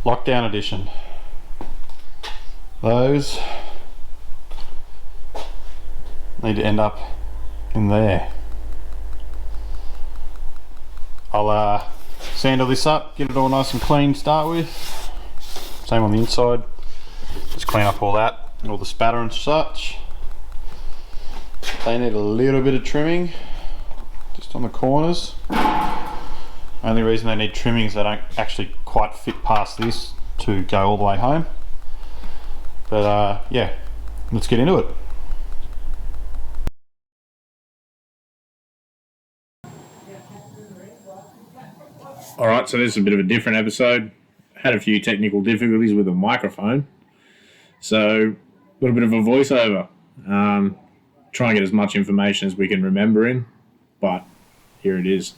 Lockdown edition. Those need to end up in there. I'll sand all this up, get it all nice and clean to start with. Same on the inside. Just clean up all that, all the spatter and such. They need a little bit of trimming, just on the corners. Only reason they need trimming is they don't actually quite fit past this to go all the way home. But yeah, let's get into it. Alright, so this is a bit of a different episode. Had a few technical difficulties with the microphone. So, got a bit of a voiceover. Try and get as much information as we can remember in, but here it is.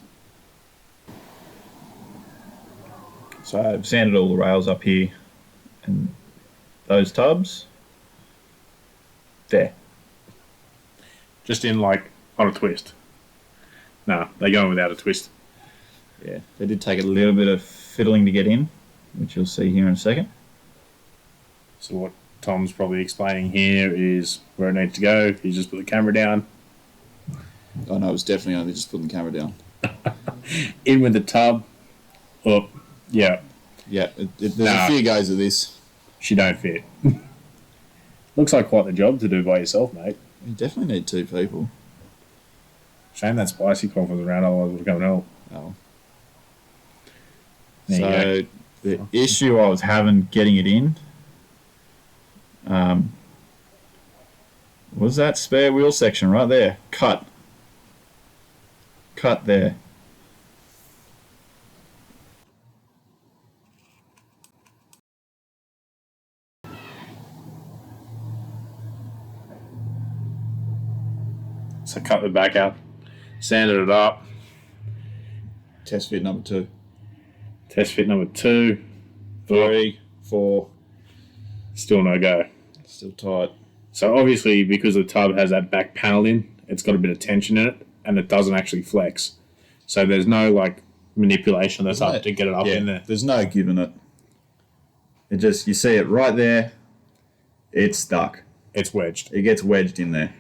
So I've sanded all the rails up here and those tubs there. Just in like on a twist. No, they go in without a twist. Yeah, they did take a little bit of fiddling to get in, which you'll see here in a second. So what Tom's probably explaining here is where it needs to go. He's just put the camera down. Oh no, it was definitely only just putting the camera down. In with the tub. Up. Yeah. Yeah, there's a few goes of this. She don't fit. Looks like quite the job to do by yourself, mate. You definitely need two people. Shame that spicy cloth was around, otherwise it would have gone all. Oh. There so the issue I was having getting it in was that spare wheel section right there. Cut there. So cut the back out, sanded it up. Test fit number 2. Test fit number 2. 3, 4. Still no go. Still tight. So obviously because the tub has that back panel in, it's got a bit of tension in it and it doesn't actually flex. So there's no like manipulation that's up to get it up in there. There's no giving it. It just, you see it right there, it's stuck. It's wedged. It gets wedged in there.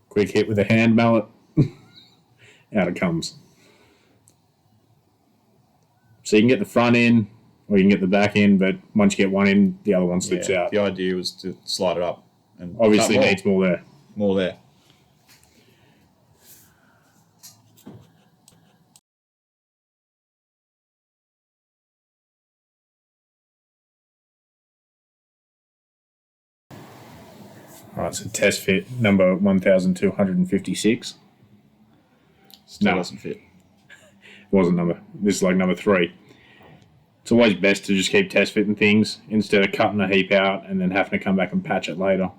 Quick hit with a hand mallet. Out it comes. So you can get the front in or you can get the back in, but once you get one in, the other one slips out. The idea was to slide it up. And obviously needs more there. More there. Alright, so test fit number 1256. Still doesn't fit. It wasn't number. This is like number 3. It's always best to just keep test fitting things instead of cutting a heap out and then having to come back and patch it later.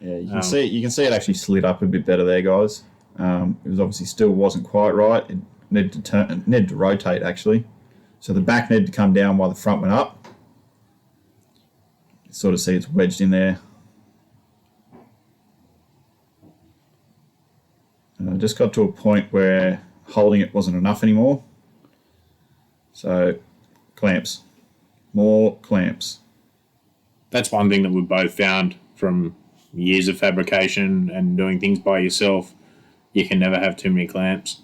Yeah, you can see it. You can see it actually slid up a bit better there, guys. It was obviously still wasn't quite right. It needed to turn. It needed to rotate actually. So the back needed to come down while the front went up. You sort of see it's wedged in there. And I just got to a point where holding it wasn't enough anymore. So clamps, more clamps. That's one thing that we've both found from years of fabrication and doing things by yourself. You can never have too many clamps.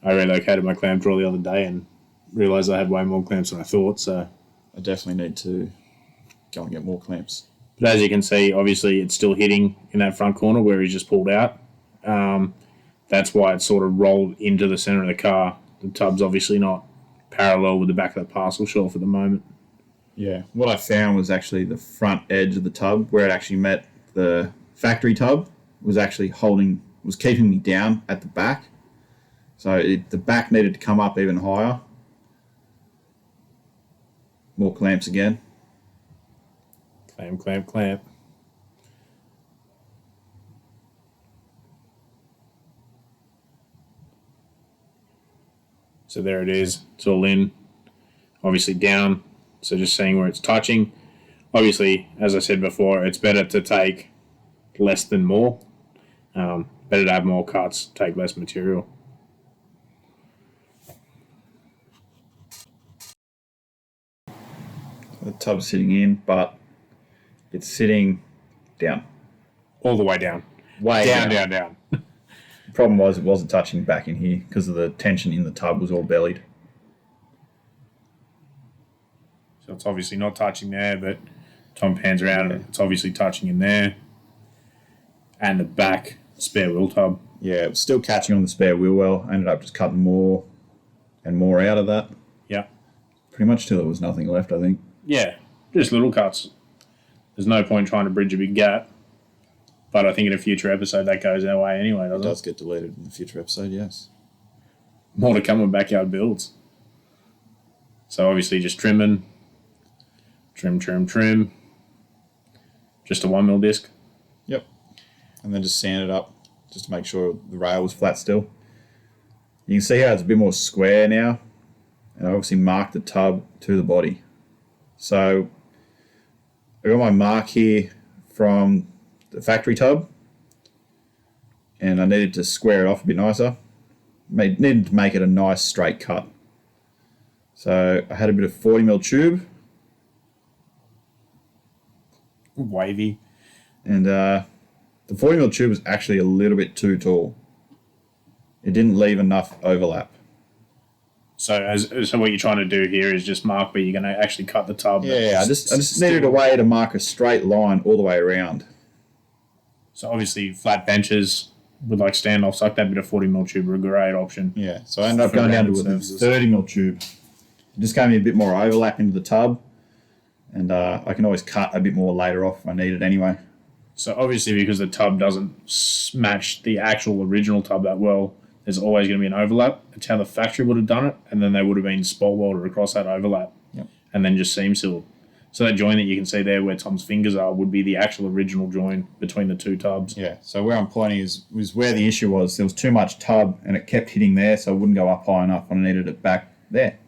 I relocated my clamp drawer the other day and realised I had way more clamps than I thought. So I definitely need to go and get more clamps. But as you can see, obviously it's still hitting in that front corner where he's just pulled out. That's why it's sort of rolled into the centre of the car. The tub's obviously not parallel with the back of the parcel shelf at the moment. Yeah, what I found was actually the front edge of the tub where it actually met the factory tub was actually was keeping me down at the back. So the back needed to come up even higher. More clamps again. Clamp, clamp, clamp. So there it is. It's all in. Obviously down. So just seeing where it's touching. Obviously, as I said before, it's better to take less than more. Better to have more cuts, take less material. The tub's sitting in, but it's sitting down. All the way down. Way Down. The problem was it wasn't touching back in here because of the tension in the tub was all bellied. So it's obviously not touching there, but Tom pans around and it's obviously touching in there. And the back spare wheel tub. Yeah, it was still catching on the spare wheel well. I ended up just cutting more and more out of that. Yeah. Pretty much till there was nothing left, I think. Yeah, just little cuts. There's no point trying to bridge a big gap. But I think in a future episode that goes our way anyway, doesn't it? It does get deleted in the future episode, yes. More to come with backyard builds. So obviously just trimming. Trim. Just a 1mm disc. Yep. And then just sand it up just to make sure the rail was flat still. You can see how it's a bit more square now. And I obviously marked the tub to the body. So I got my mark here from the factory tub. And I needed to square it off a bit nicer. Needed to make it a nice straight cut. So I had a bit of 40mm tube. Wavy. And the 40mm tube was actually a little bit too tall. It didn't leave enough overlap. So what you're trying to do here is just mark where you're going to actually cut the tub. Yeah, I just needed a way to mark a straight line all the way around. So obviously flat benches with like standoffs like that bit of 40mm tube are a great option. Yeah, so I ended up going down to a 30mm tube. It just gave me a bit more overlap into the tub. And I can always cut a bit more later off if I need it anyway. So obviously because the tub doesn't match the actual original tub that well, there's always going to be an overlap. It's how the factory would have done it, and then they would have been spot welded across that overlap. Yep. And then just seam sealed. So that joint that you can see there where Tom's fingers are would be the actual original join between the two tubs. Yeah, so where I'm pointing was where the issue was. There was too much tub and it kept hitting there, so it wouldn't go up high enough and I needed it back there.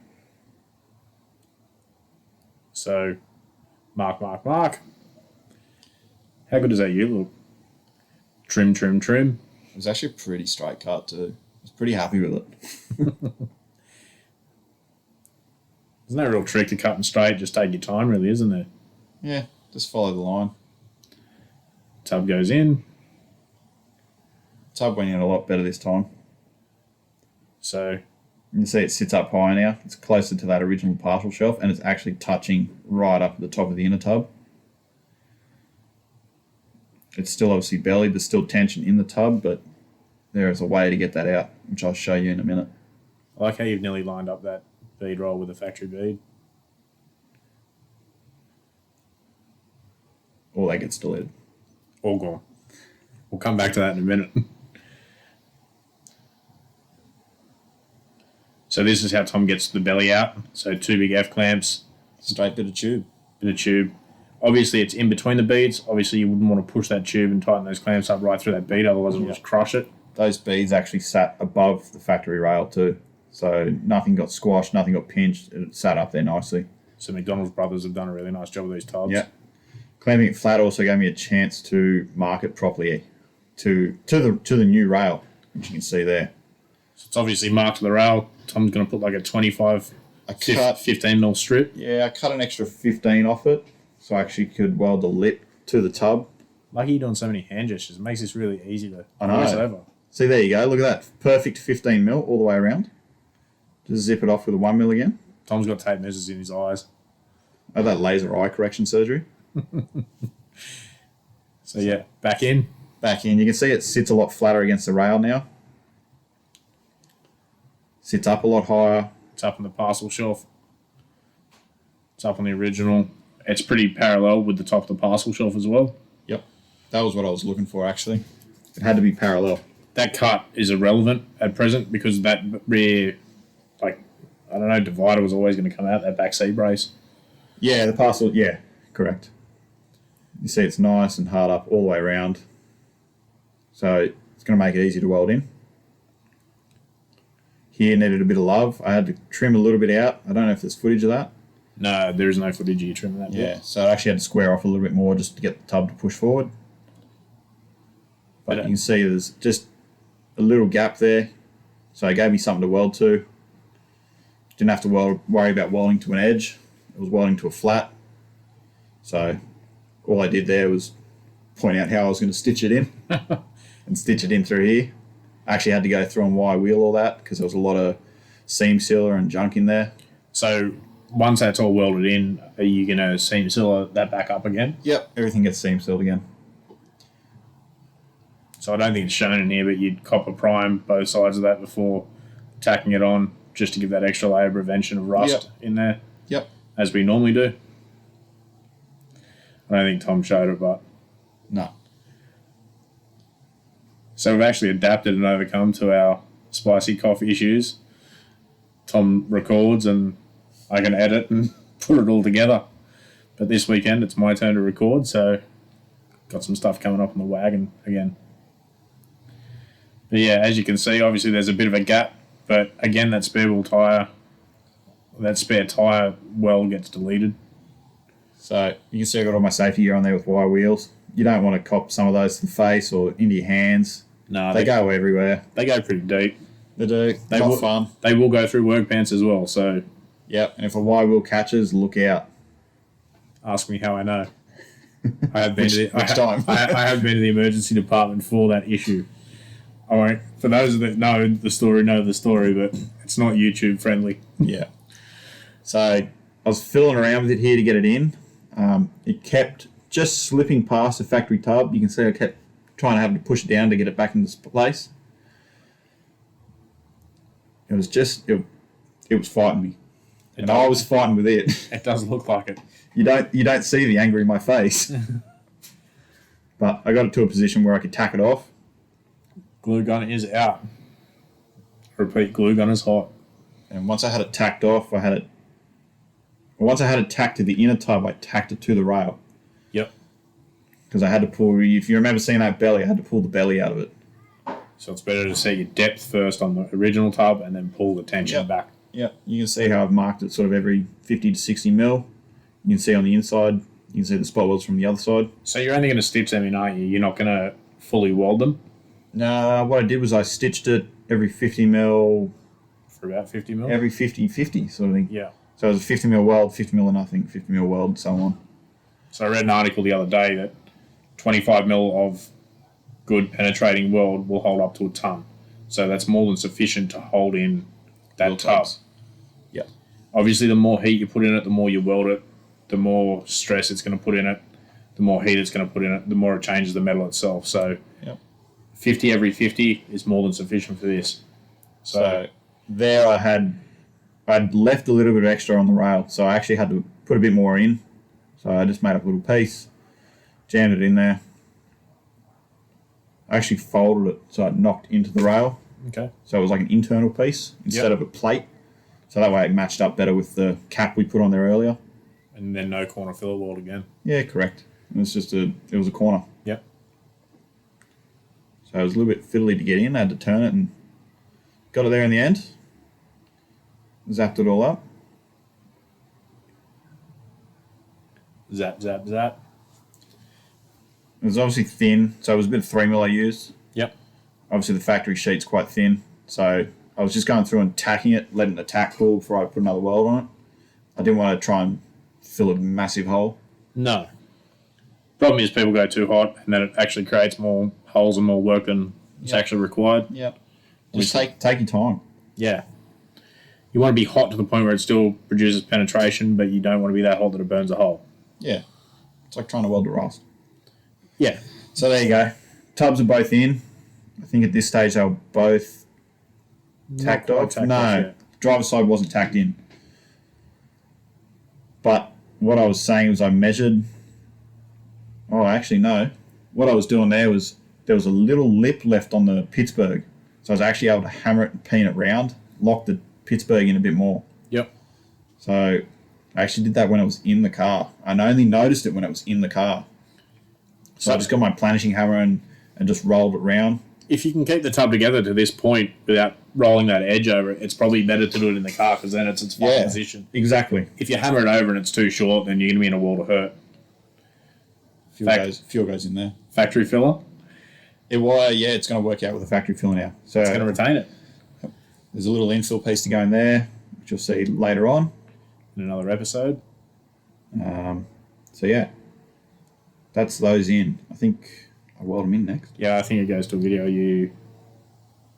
So mark. How good does that you look? Trim. It was actually a pretty straight cut too. I was pretty happy with it. There's no real trick to cutting straight. Just take your time, really, isn't there? Yeah, just follow the line. Tub goes in. Tub went in a lot better this time. So you can see it sits up high now. It's closer to that original partial shelf, and it's actually touching right up at the top of the inner tub. It's still obviously bellied. There's still tension in the tub, but there is a way to get that out, which I'll show you in a minute. I like how you've nearly lined up that bead roll with a factory bead. All that gets deleted. All gone. We'll come back to that in a minute. So this is how Tom gets the belly out. So 2 big F clamps. Straight bit of tube. Obviously, it's in between the beads. Obviously, you wouldn't want to push that tube and tighten those clamps up right through that bead, otherwise it'll just crush it. Those beads actually sat above the factory rail too. So nothing got squashed, nothing got pinched. It sat up there nicely. So McDonald Bros have done a really nice job with these tubs. Yeah. Clamping it flat also gave me a chance to mark it properly to the new rail, which you can see there. So it's obviously marked to the rail. Tom's going to put like a 15mm strip. Yeah, I cut an extra 15 off it, so I actually could weld the lip to the tub. Lucky you're doing so many hand gestures. It makes this really easy to I know. voice over. See, there you go. Look at that. Perfect 15mm all the way around. Just zip it off with a 1mm again. Tom's got tape measures in his eyes. I had that laser eye correction surgery. So yeah, back in. Back in. You can see it sits a lot flatter against the rail now. Sits up a lot higher. It's up on the parcel shelf. It's up on the original. It's pretty parallel with the top of the parcel shelf as well. Yep. That was what I was looking for, actually. It had to be parallel. That cut is irrelevant at present because that rear, divider was always going to come out, that back seat brace. Yeah, the parcel, yeah, correct. You see it's nice and hard up all the way around. So it's going to make it easy to weld in. Here needed a bit of love. I had to trim a little bit out. I don't know if there's footage of that. No, there is no footage of you trimming that. Yeah, so I actually had to square off a little bit more just to get the tub to push forward. But you can see there's just a little gap there. So it gave me something to weld to. Didn't have to worry about welding to an edge. It was welding to a flat. So all I did there was point out how I was going to stitch it in and stitch it in through here. I actually had to go through and wire wheel all that because there was a lot of seam sealer and junk in there. So once that's all welded in, are you going to seam seal that back up again? Yep, everything gets seam sealed again. So I don't think it's shown in here, but you'd copper prime both sides of that before tacking it on, just to give that extra layer of prevention of rust in there. Yep. As we normally do. I don't think Tom showed it, but... No. So we've actually adapted and overcome to our spicy coffee issues. Tom records and I can edit and put it all together. But this weekend it's my turn to record, so got some stuff coming up on the wagon again. But yeah, as you can see, obviously there's a bit of a gap, but again that spare tyre weld gets deleted. So you can see I've got all my safety gear on there with wire wheels. You don't want to cop some of those to the face or into your hands. No, they go everywhere. They go pretty deep. They do. They Not will, fun. They will go through work pants as well, so... Yep, and if a wire wheel catches, look out. Ask me how I know. I have been I have been to the emergency department for that issue. All right, for those that know the story, but it's not YouTube friendly. Yeah. So I was fiddling around with it here to get it in. It kept just slipping past the factory tub. You can see I kept trying to have to push it down to get it back into place. It was just it was fighting me, and I was fighting with it. It does look like it. You don't see the anger in my face, but I got it to a position where I could tack it off. Glue gun is out. Repeat, glue gun is hot. And once I had it tacked off, once I had it tacked to the inner tub, I tacked it to the rail. Yep. Because I had to pull, if you remember seeing that belly, I had to pull the belly out of it. So it's better to set your depth first on the original tub and then pull the tension back. Yep. You can see how I've marked it sort of every 50 to 60 mil. You can see on the inside, you can see the spot welds from the other side. So you're only going to stitch them in, aren't you? You're not going to fully weld them? No, what I did was I stitched it every 50 mil. For about 50 mil? Every 50-50 sort of thing. Yeah. So it was a 50 mil weld, 50 mil nothing, 50 mil weld, and so on. So I read an article the other day that 25 mil of good penetrating weld will hold up to a ton. So that's more than sufficient to hold in that tub. Yeah. Obviously, the more heat you put in it, the more you weld it, the more stress it's going to put in it, the more heat it's going to put in it, the more it changes the metal itself. So 50 every 50 is more than sufficient for this. So there I'd left a little bit extra on the rail, so I actually had to put a bit more in. So I just made up a little piece, jammed it in there. I actually folded it so it knocked into the rail. Okay. So it was like an internal piece instead of a plate. So that way it matched up better with the cap we put on there earlier. And then no corner filler weld again. Yeah, correct. It was a corner. Yep. So it was a little bit fiddly to get in. I had to turn it and got it there in the end. Zapped it all up. Zap, zap, zap. It was obviously thin, so it was a bit of 3 mil I used. Yep. Obviously the factory sheet's quite thin, so I was just going through and tacking it, letting the tack cool before I put another weld on it. I didn't want to try and fill a massive hole. No. Problem is people go too hot and then it actually creates more holes and more work than is actually required. Yep. Just take your time. Yeah. You want to be hot to the point where it still produces penetration, but you don't want to be that hot that it burns a hole. Yeah. It's like trying to weld a rust. Yeah. So there you go. Tubs are both in. I think at this stage they were both tacked off. No, driver's side wasn't tacked in. But what I was saying was I measured. Oh, actually, no. What I was doing there was a little lip left on the Pittsburgh. So I was actually able to hammer it and peen it round, lock the Pittsburgh in a bit more. Yep. So I actually did that when it was in the car. I only noticed it when it was in the car. So I just got my planishing hammer and just rolled it round. If you can keep the tub together to this point without rolling that edge over it, it's probably better to do it in the car because then it's its fucking position. Exactly. If you hammer it over and it's too short, then you're going to be in a world of hurt. Fuel goes in there. Factory filler? It's going to work out with the factory filler now. So It's going to retain it. There's a little infill piece to go in there, which you'll see later on. In another episode. So yeah, that's those in. I think I weld them in next. Yeah, I think it goes to a video of you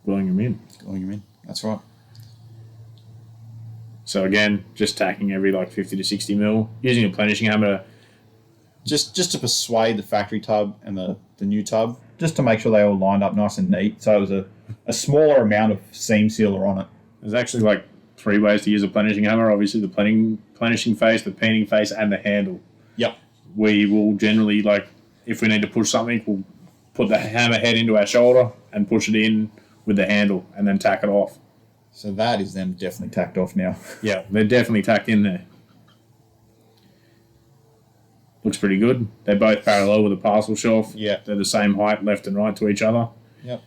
gluing them in. Gluing them in. That's right. So again, just tacking every like 50 to 60 mil, using a plenishing hammer. Just to persuade the factory tub and the new tub, just to make sure they all lined up nice and neat. So it was a smaller amount of seam sealer on it. There's actually like 3 ways to use a plenishing hammer. Obviously, the plenishing face, the painting face, and the handle. Yep. We will generally, like, if we need to push something, we'll put the hammer head into our shoulder and push it in with the handle and then tack it off. So that is them definitely tacked off now. Yeah, they're definitely tacked in there. Looks pretty good. They're both parallel with the parcel shelf. Yeah. They're the same height left and right to each other. Yep.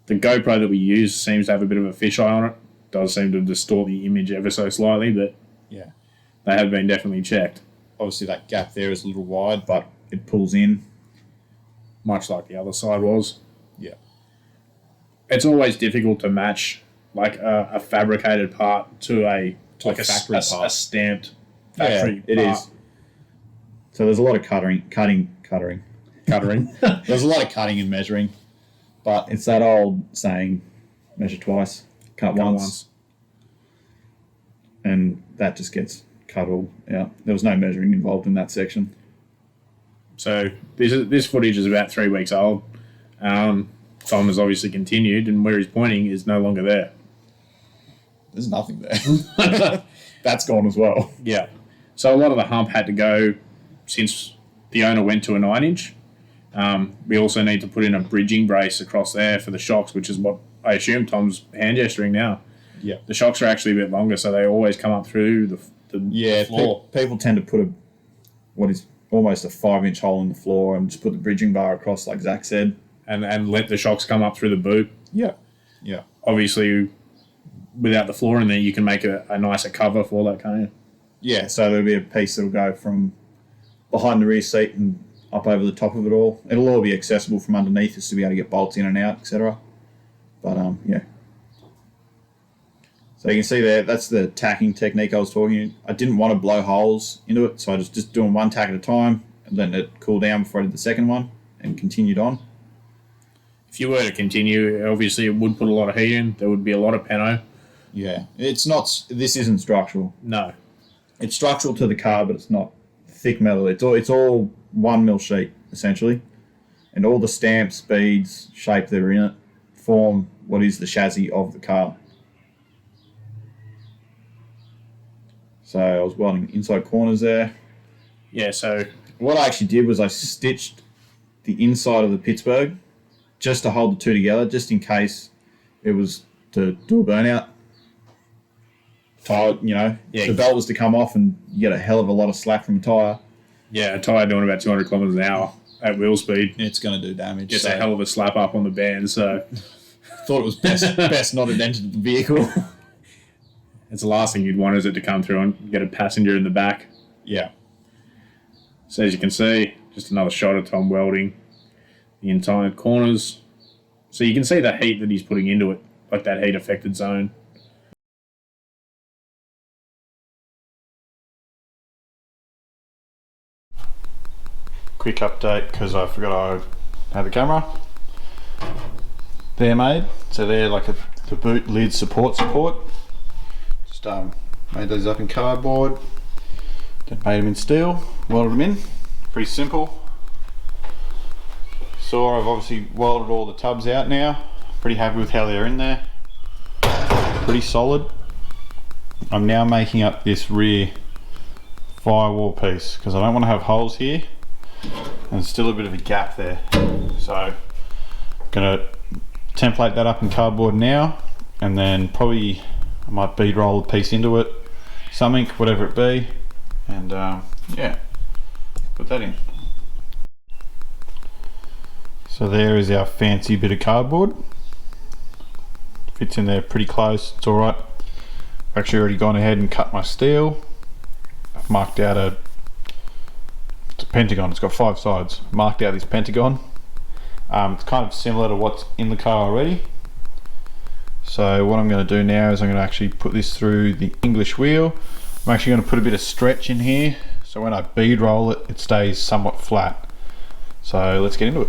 The GoPro that we use seems to have a bit of a fisheye on it. Does seem to distort the image ever so slightly, but Yeah. they have been definitely checked. Obviously that gap there is a little wide, but it pulls in. Much like the other side was. Yeah. It's always difficult to match like a fabricated part to a factory part. a stamped factory it part. is. So there's a lot of cutting. Cuttering. There's a lot of cutting and measuring, but it's that old saying, measure twice, cut once. And that just gets cut all out. There was no measuring involved in that section. So this footage is about 3 weeks old. Tom has obviously continued, and where he's pointing is no longer there. There's nothing there. That's gone as well. Yeah. So a lot of the hump had to go since the owner went to a 9-inch. We also need to put in a bridging brace across there for the shocks, which is what I assume Tom's hand gesturing now. Yeah. The shocks are actually a bit longer, so they always come up through the floor. People tend to put what is almost a 5-inch hole in the floor and just put the bridging bar across, like Zach said. And let the shocks come up through the boot. Yeah. Yeah. Obviously, without the floor in there, you can make a nicer cover for that, can't you? Yeah, so there'll be a piece that'll go from behind the rear seat and up over the top of it all. It'll all be accessible from underneath just to be able to get bolts in and out, etc. But, yeah. So you can see there, that's the tacking technique I was talking. I didn't want to blow holes into it, so I was just doing one tack at a time and letting it cool down before I did the second one and continued on. If you were to continue, obviously it would put a lot of heat in. There would be a lot of peno. Yeah, it's not. This isn't structural. No. It's structural to the car, but it's not thick metal. It's all 1mm sheet essentially, and all the stamps, beads, shape that are in it form what is the chassis of the car. So I was welding inside corners there. Yeah. So What I actually did was I stitched the inside of the Pittsburgh just to hold the two together, just in case it was to do a burnout. Tire, Yeah. the belt was to come off and you get a hell of a lot of slack from a tyre. yeah, a tyre doing about 200 kilometres an hour at wheel speed It's going to do damage. gets a hell of a slap up on the band. So Thought it was best not have entered the vehicle. it's the last thing you'd want, is it to come through and get a passenger in the back. Yeah. So as you can see, just another shot of Tom welding the entire corners. So you can see the heat that he's putting into it, like that heat affected zone. Quick update because I forgot I had the camera. They're made, so they're like the boot lid support. Just made those up in cardboard, then made them in steel, welded them in. Pretty simple. So I've obviously welded all the tubs out now. Pretty happy with how they're in there. Pretty solid. I'm now making up this rear firewall piece because I don't want to have holes here. And there's still a bit of a gap there, so I'm gonna template that up in cardboard now, and then probably I might bead roll a piece into it, something, whatever it be, and yeah, put that in. So there is our fancy bit of cardboard. Fits in there pretty close. It's all right. I've actually already gone ahead and cut my steel. I've marked out it's a pentagon. It's got 5 sides. Marked out this pentagon. It's kind of similar to what's in the car already. So what I'm going to do now is I'm going to actually put this through the English wheel. I'm actually going to put a bit of stretch in here, so when I bead roll it, it stays somewhat flat. So let's get into it.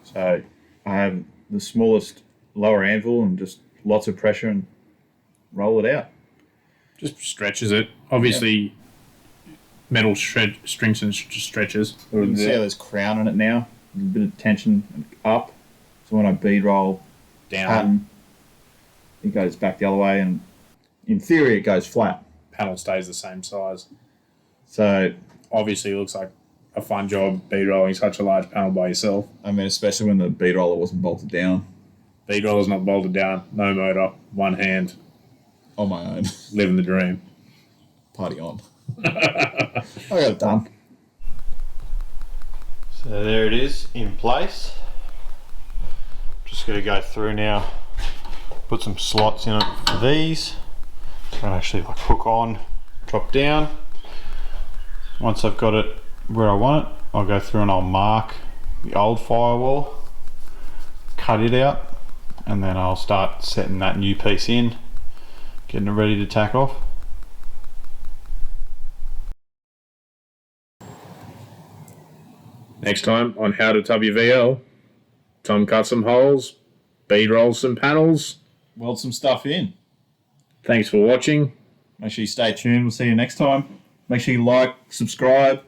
So I have the smallest lower anvil and just lots of pressure and roll it out. Just stretches it. Obviously, metal strings and stretches. You can see how there's crown in it now. A bit of tension up. So when I bead roll Down. pattern, it goes back the other way, and in theory it goes flat. Panel stays the same size. So Obviously, it looks like a fun job bead rolling such a large panel by yourself. I mean, especially when the bead roller wasn't bolted down Bead roller's not bolted down, no motor, one hand, on my own. living the dream. Party on. I got it done. So there it is in place. Just going to go through now, put some slots in it for these. And actually like hook on, drop down. Once I've got it where I want it, I'll go through and I'll mark the old firewall, cut it out, and then I'll start setting that new piece in, getting it ready to tack off. Next time on How to Tub Your VL, Tom cuts some holes, bead rolls some panels. Weld some stuff in. Thanks for watching. Make sure you stay tuned. We'll see you next time. Make sure you like, subscribe,